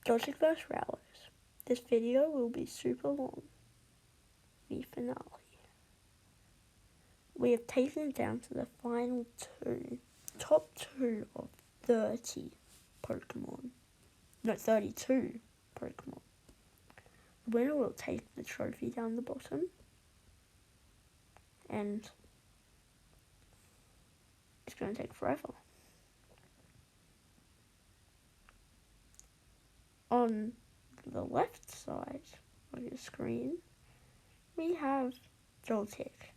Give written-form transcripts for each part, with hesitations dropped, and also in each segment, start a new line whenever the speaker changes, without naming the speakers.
Jurassic vs. Rowlers. This video will be super long. The finale. We have taken it down to the final top two of 30 Pokemon. No, 32 Pokemon. The winner will take the trophy down the bottom. And it's going to take forever. On the left side of your screen, we have Joltik.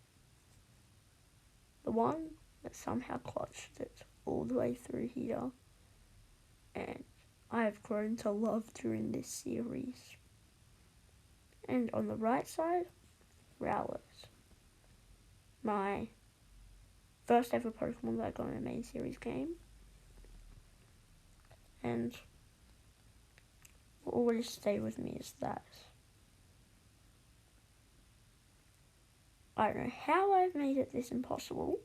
The one that somehow clutched it all the way through here. And I have grown to love during this series. And on the right side, Rowlers. My first ever Pokemon that I got in a main series game. And what will always stay with me is that. I don't know how I've made it this impossible.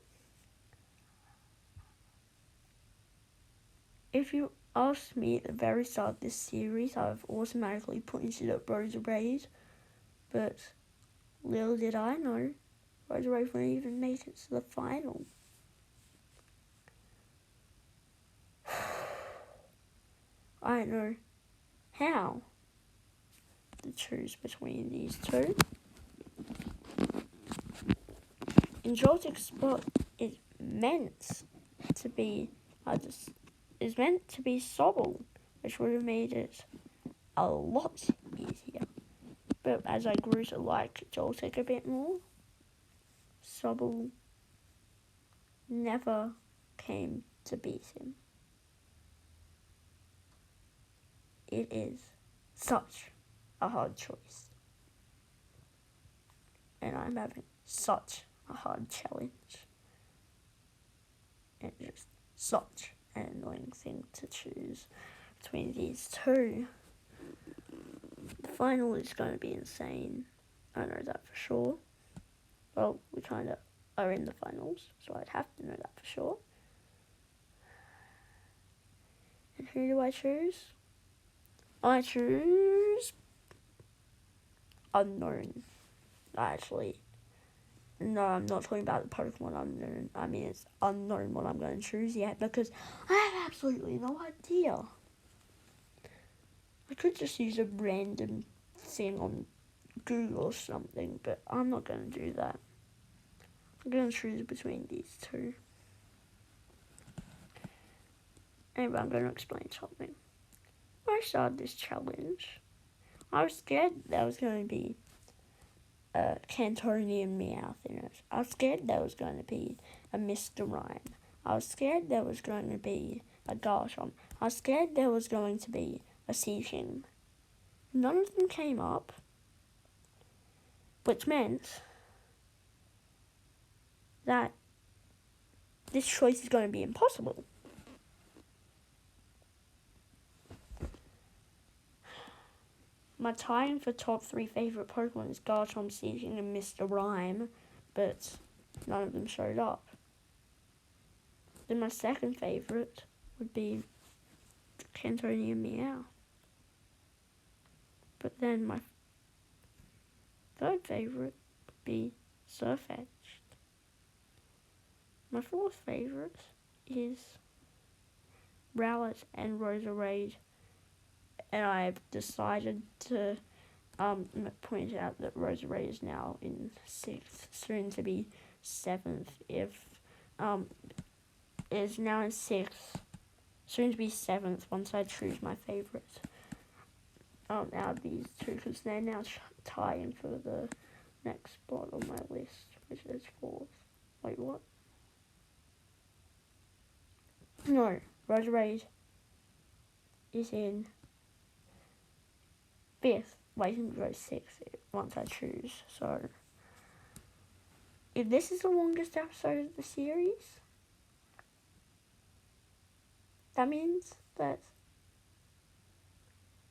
If you asked me at the very start of this series, I've automatically pointed at Roserade. But little did I know, Roserade wouldn't even make it to the final. I don't know how to choose between these two. In Joltik's spot is meant to be Sobble, which would have made it a lot easier. But as I grew to like Joltik a bit more, Sobble never came to beat him. It is such a hard choice. And I'm having such a hard challenge. And just such an annoying thing to choose between these two. The final is going to be insane. I know that for sure. Well, we kind of are in the finals, so I'd have to know that for sure. And who do I choose? I choose Unknown. Actually, no, I'm not talking about the Pokemon Unknown. I mean, it's unknown what I'm going to choose yet because I have absolutely no idea. I could just use a random thing on Google or something, but I'm not going to do that. I'm going to choose between these two. Anyway, I'm going to explain something. When I started this challenge, I was scared there was going to be a Cantonian Meowth in it. I was scared there was going to be a Mr. Rhyme. I was scared there was going to be a Garchomp. I was scared there was going to be a Seaking. None of them came up, which meant that this choice is going to be impossible. My time for top 3 favourite Pokemon is Garchomp, Seaking, and Mr. Rhyme, but none of them showed up. Then my second favourite would be Cantonian Meow. But then my third favourite would be Surfetch'd. My fourth favourite is Rowlet and Roserade. And I've decided to point out that Roserade is now in 6th, soon to be 7th. Is now in 6th, soon to be 7th once I choose my favourite out of these two, because they're now tying for the next spot on my list, which is 4th. Wait, what? No, Roserade is in 5th, waiting to go 6th once I choose. So, if this is the longest episode of the series, that means that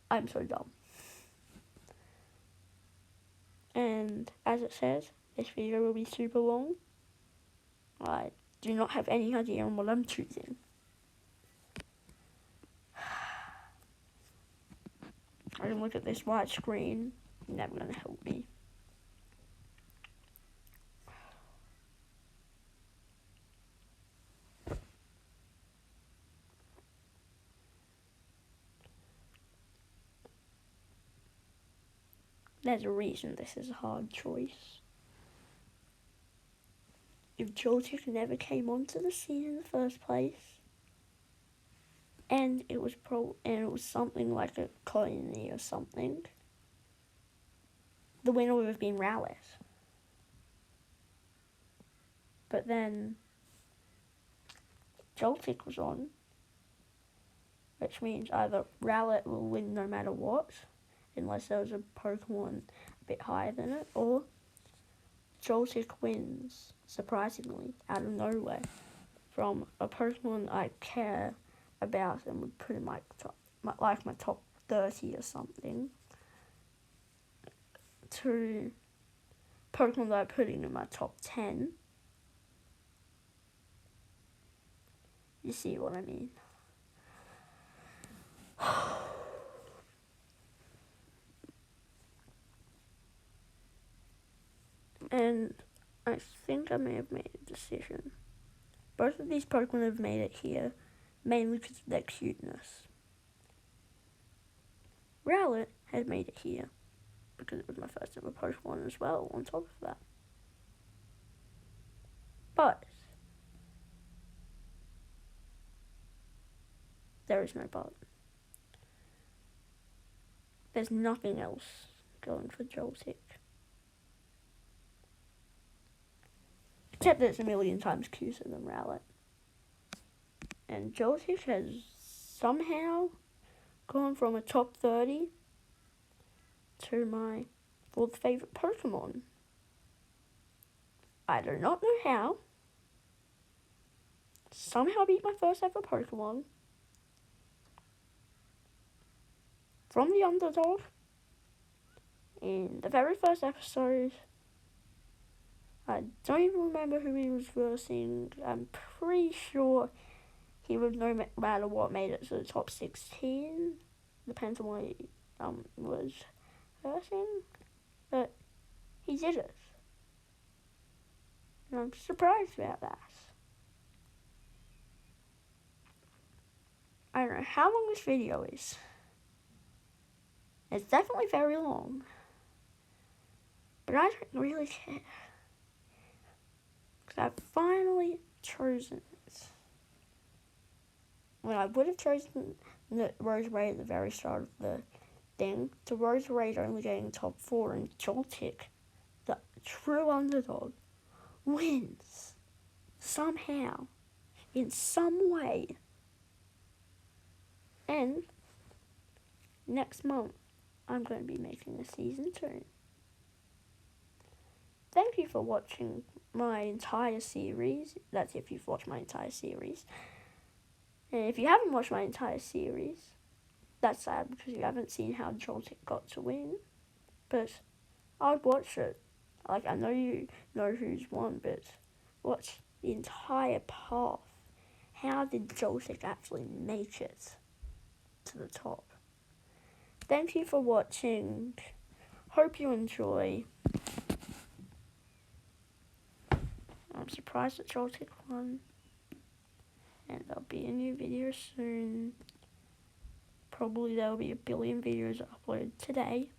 I'm so dumb. And as it says, this video will be super long. I do not have any idea on what I'm choosing. I can look at this white screen. Never gonna help me. There's a reason this is a hard choice. If Joltik never came onto the scene in the first place, and it was something like a colony or something, the winner would have been Rowlet. But then Joltik was on, which means either Rowlet will win no matter what, unless there was a Pokemon a bit higher than it, or Joltik wins, surprisingly, out of nowhere, from a Pokemon I care about and would put in my top 30 or something, to Pokemon that I put in my top 10. You see what I mean? And I think I may have made a decision. Both of these Pokemon have made it here, mainly because of their cuteness. Rowlet has made it here, because it was my first ever Pokemon as well, on top of that. But there is no but. There's nothing else going for Joltik. Except that it's a million times cuter than Rowlet. And Joltik has somehow gone from a top 30 to my 4th favourite Pokemon. I do not know how. Somehow beat my first ever Pokemon from the underdog in the very first episode. I don't even remember who he was versing. I'm pretty sure he would no matter what made it to the top 16. Depends on what he was versing. But he did it. And I'm surprised about that. I don't know how long this video is. It's definitely very long. But I don't really care. Because I've finally chosen it. When I would have chosen the Roserade at the very start of the thing, the Roserade only getting top 4, and Joltik, the true underdog, wins. Somehow. In some way. And next month, I'm going to be making a season 2. Thank you for watching my entire series. That's if you've watched my entire series. And if you haven't watched my entire series, that's sad because you haven't seen how Joltik got to win. But I'd watch it. Like, I know you know who's won, but watch the entire path. How did Joltik actually make it to the top? Thank you for watching. Hope you enjoy. I'm surprised that Joltik won. And there'll be a new video soon. Probably there'll be a billion videos uploaded today.